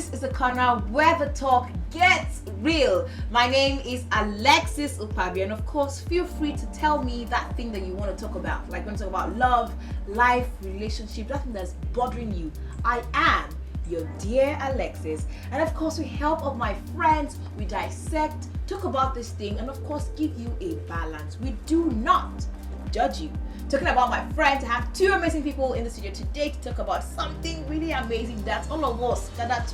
This is a corner where the talk gets real. My name is Alexis Upabi, and of course, feel free to tell me that thing that you want to talk about. Like when you talk about love, life, relationship, that thing that's bothering you. I am your dear Alexis, and of course, with help of my friends, we dissect, talk about this thing, and of course, give you a balance. We do not judge you. Talking about my friends, I have two amazing people in the studio today to talk about something really amazing that all of us gathered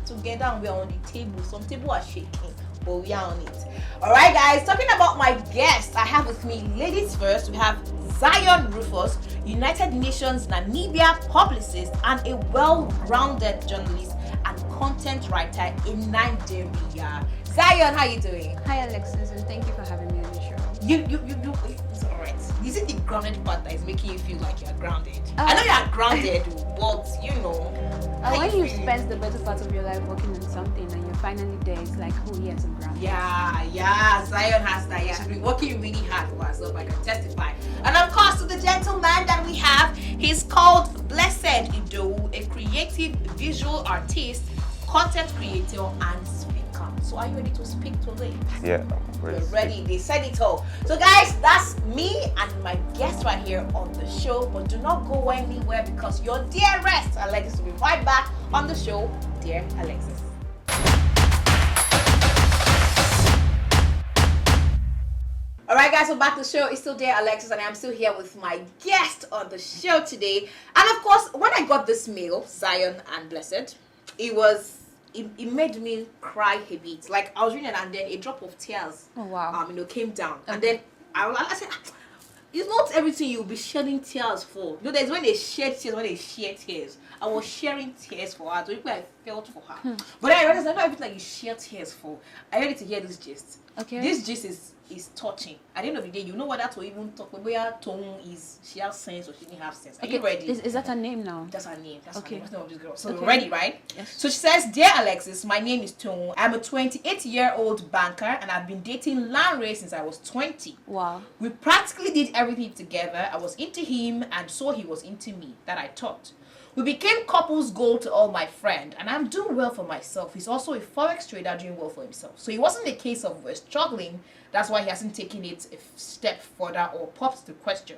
together, and we're on the table. Some people are shaking, but we are on it. Alright guys, talking about my guests, I have with me, ladies first, we have Zion Rufus, United Nations Namibia publicist and a well-rounded journalist and content writer in Nigeria. Zion, how you doing? Hi Alexis, and thank you for having me on the show. It's alright. Is it the grounded part that is making you feel like you're grounded? I know you're grounded, but you know. When you spend the better part of your life working on something and you're finally there, it's like, oh yes, I'm grounded. Yeah, Zion has that. Yeah, she's been working really hard for herself, I can testify. And of course, to the gentleman that we have, he's called Blessed Ido, a creative visual artist, content creator, and speaker. So are you ready to speak today? Yeah, I'm ready. We're ready. They said it all. So guys, that's me and my guest right here on the show. But do not go anywhere because your dearest Alexis will be right back on the show, Dear Alexis. Alright guys, so back to the show. It's still Dear Alexis and I'm still here with my guest on the show today. And of course, when I got this mail, Zion and Blessed, it made me cry a bit. Like I was reading it and then a drop of tears came down. And then I said, it's not everything you'll be shedding tears for. You know, there's when they shed tears, when they share tears. I was sharing tears for her. So I felt for her. But then I realized not everything that you share tears for. I ready to hear this gist. Okay. This gist is touching. At the end of the day, you know whether to even talk where Tone is. She has sense or she didn't have sense. Are you ready? Is that her name now? That's her name. That's okay. her name. Of this girl. So okay. We're ready, right? Yes. So she says, Dear Alexis, my name is Tone. I'm a 28-year-old banker and I've been dating Lanre since I was 20. Wow. We practically did everything together. I was into him and so he was into me. That I thought. We became couples goal to all my friend and I'm doing well for myself. He's also a forex trader doing well for himself. So it wasn't a case of we're struggling. That's why he hasn't taken it a step further or popped the question.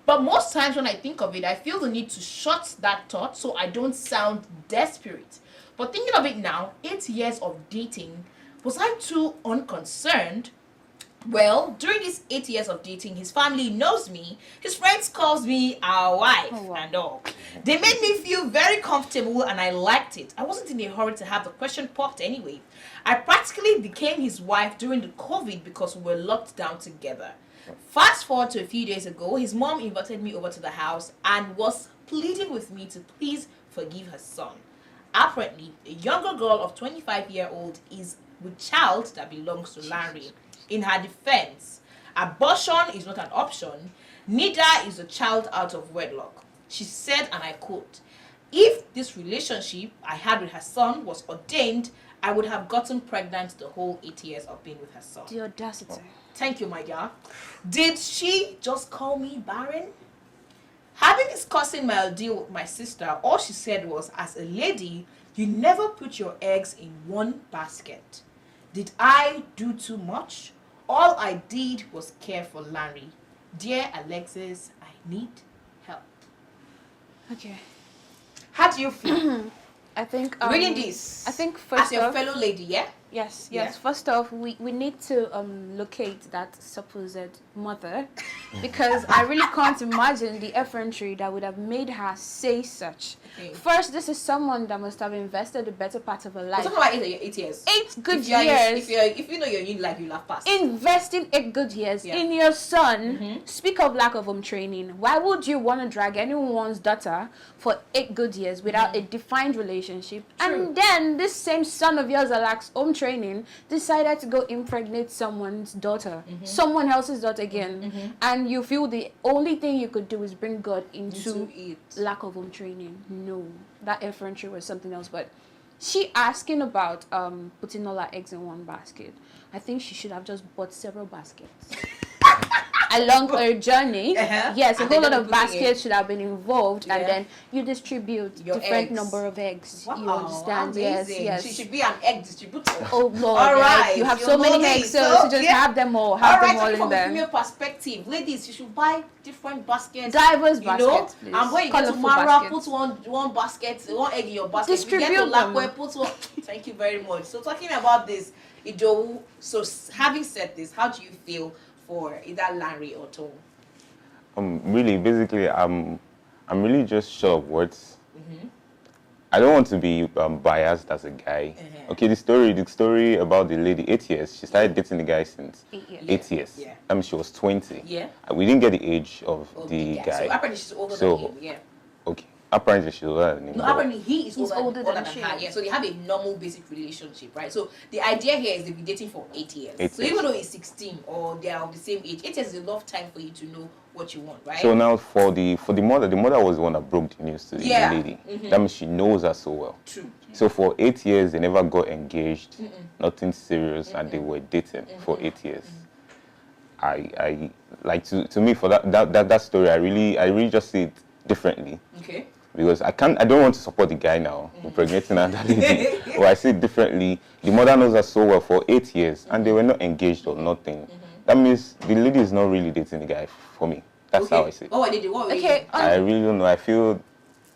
But most times when I think of it, I feel the need to shut that thought so I don't sound desperate. But thinking of it now, 8 years of dating, was I too unconcerned? Well, during these 8 years of dating, his family knows me, his friends calls me our wife and all. They made me feel very comfortable and I liked it. I wasn't in a hurry to have the question popped anyway. I practically became his wife during the COVID because we were locked down together. Fast forward to a few days ago, his mom invited me over to the house and was pleading with me to please forgive her son. Apparently, a younger girl of 25-year-old is with child that belongs to Larry. In her defense, abortion is not an option, neither is a child out of wedlock. She said, and I quote, if this relationship I had with her son was ordained, I would have gotten pregnant the whole 8 years of being with her son. The audacity. Thank you, my dear. Did she just call me barren? Having discussing my deal with my sister, all she said was, as a lady, you never put your eggs in one basket. Did I do too much? All I did was care for Larry. Dear Alexis, I need help. Okay. How do you feel? I think reading this. I think first as your off, fellow lady, yeah? Yes. Yeah. First off, we need to locate that supposed mother because I really can't imagine the effrontery that would have made her say such. Okay. First, this is someone that must have invested the better part of her life. We're talking about 8 years. 8 good years. If you know your new life, you'll have passed. Investing 8 good years in your son. Speak of lack of home training. Why would you want to drag anyone's daughter for 8 good years without a defined relationship? True. And then this same son of yours that lacks home training decided to go impregnate someone's daughter, someone else's daughter again, and you feel the only thing you could do is bring God into lack of home training. No, that effrontery was something else. But she asking about putting all her eggs in one basket, I think she should have just bought several baskets along her journey. Yes, a whole lot of baskets baskets should have been involved, and then you distribute your different eggs. number of eggs. Wow, You understand? Yes, amazing. yes. She should be an egg distributor. Oh Lord! All right, you have so many eggs, so just have them all. Have them all in from there. a female perspective, ladies, you should buy different baskets. Diverse baskets, please. And when you get to Mara, put one basket, one egg in your basket. Distribute you get to them. Lakwe, put one. Thank you very much. So talking about this, Idowu. So having said this, how do you feel for either Larry or Tom? Really, basically, I'm really just short of words. I don't want to be biased as a guy. Okay, the story about the lady, 8 years. She started dating the guy since 8 years. Yeah. I mean, she was 20. Yeah. We didn't get the age of the guy. So apparently she's older than him. Yeah. Okay. Apparently she's older than him. No, apparently he's older than she. her. Yeah. So they have a normal basic relationship, right? So the idea here is they've been dating for 8 years. So even though he's 16 or they are of the same age, 8 years is enough time for you to know what you want, right? So now for the mother was the one that broke the news to the lady. That means she knows her so well. True. So for 8 years they never got engaged, nothing serious, and they were dating for 8 years. I like to me for that story, I really just see it differently. Okay. Because I don't want to support the guy now impregnating another lady. Or I see it differently. The mother knows her so well for 8 years and they were not engaged or nothing. That means the lady is not really dating the guy for me. That's how I see it. Oh, I did what? Okay. I really don't know. I feel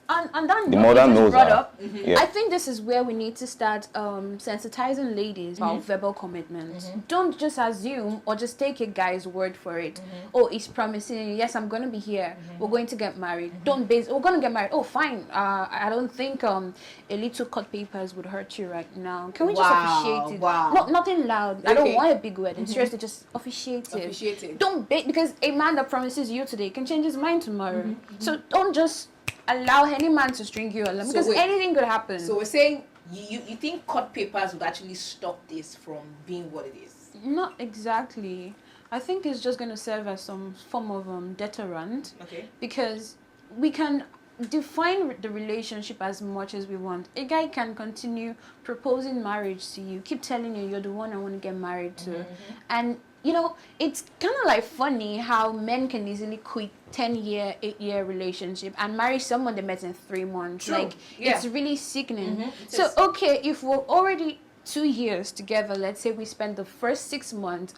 And then the mother knows brought her. up, I think this is where we need to start sensitizing ladies about verbal commitment. Don't just assume or just take a guy's word for it. Oh, he's promising, yes, I'm going to be here. We're going to get married. Don't base, we're going to get married. Oh, fine. I don't think a little cut papers would hurt you right now. Can we just officiate it? Wow. Nothing loud. I don't want a big wedding. Seriously, just officiate it. Officiate it. Don't bait, because a man that promises you today can change his mind tomorrow. So don't just allow any man to string you along, because anything could happen. So we're saying you think court papers would actually stop this from being what it is? Not exactly. I think it's just going to serve as some form of deterrent. Okay. Because we can define the relationship as much as we want. A guy can continue proposing marriage to you, keep telling you you're the one I want to get married to, and you know, it's kind of like funny how men can easily quit 10-year, 8-year relationship and marry someone they met in 3 months. True. Like, it's really sickening. So, okay, if we're already 2 years together, let's say we spend the first 6 months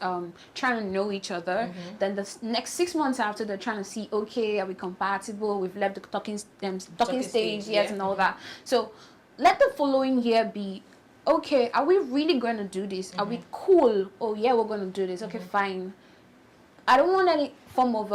trying to know each other, then the next 6 months after, they're trying to see, okay, are we compatible? We've left the talking stage yet and all that. So let the following year be, okay, are we really going to do this? Are we cool? Oh, yeah, we're going to do this. Okay, fine. I don't want any form of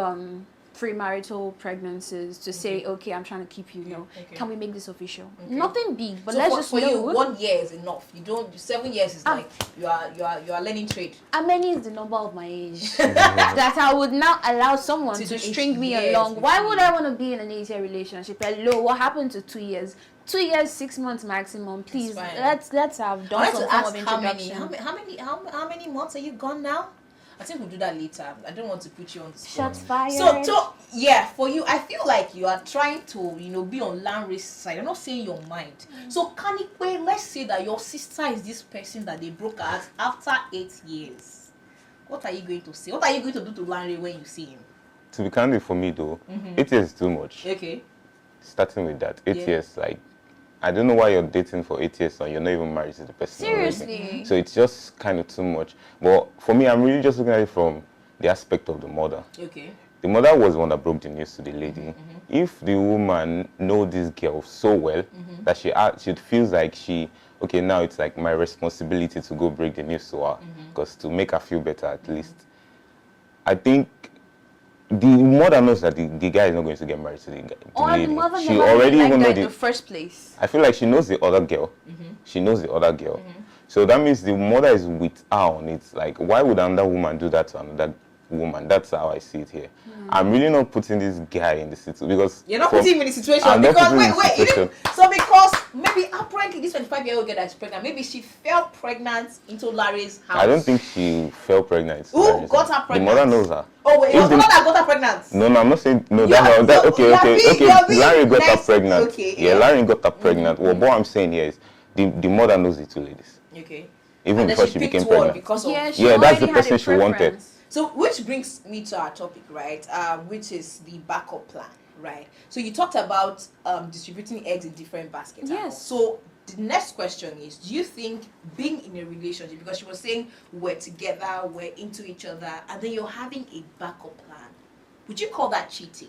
premarital pregnancies to say, okay, I'm trying to keep you, can we make this official? Nothing big, but so let's just for know. you, 1 year is enough. You don't. 7 years is like you are learning trade. How many is the number of my age that I would now allow someone to string me along? Why would I want to be in an 8-year relationship? Hello, what happened to 2 years? 2 years, 6 months maximum. Please, let's have done some form of introduction. How many months are you gone now? I think we'll do that later. I don't want to put you on the spot. Shots fired. So yeah, for you, I feel like you are trying to, be on Larry's side. I'm not saying your mind. So Kanikwe, let's say that your sister is this person that they broke out after 8 years. What are you going to say? What are you going to do to Larry when you see him? to be candid for me though, 8 years is too much. Okay. Starting with that, 8 years, like, I don't know why you're dating for 8 years and you're not even married to the person. Seriously. Already. So it's just kind of too much. But for me, I'm really just looking at it from the aspect of the mother. Okay. The mother was the one that broke the news to the lady. If the woman knows this girl so well that she feels like okay, now it's like my responsibility to go break the news to her, because to make her feel better at least. I think the mother knows that the guy is not going to get married to the lady. The mother She never already liked even her know in the first place. I feel like she knows the other girl. She knows the other girl. So that means the mother is with her on it. Like, why would another woman do that to another woman? That's how I see it here. I'm really not putting this guy in the situation, because you're not putting him in the situation. I'm because wait, so because maybe apparently this 25-year-old girl that's pregnant, maybe she fell pregnant into Larry's house. I don't think she fell pregnant. Who got her pregnant? The mother knows her. Oh wait, it was the mother that got her pregnant. No, I'm not saying no. Okay. Larry got her pregnant. Okay, yeah, Larry got her pregnant. Well, what I'm saying here is the mother knows the two ladies. Okay. Even and before she became picked one pregnant. because of Yeah, that's the person she wanted. So, which brings me to our topic, right? Which is the backup plan, right? So, you talked about distributing eggs in different baskets. Yes. So, the next question is: do you think being in a relationship, because she was saying we're together, we're into each other, and then you're having a backup plan, would you call that cheating?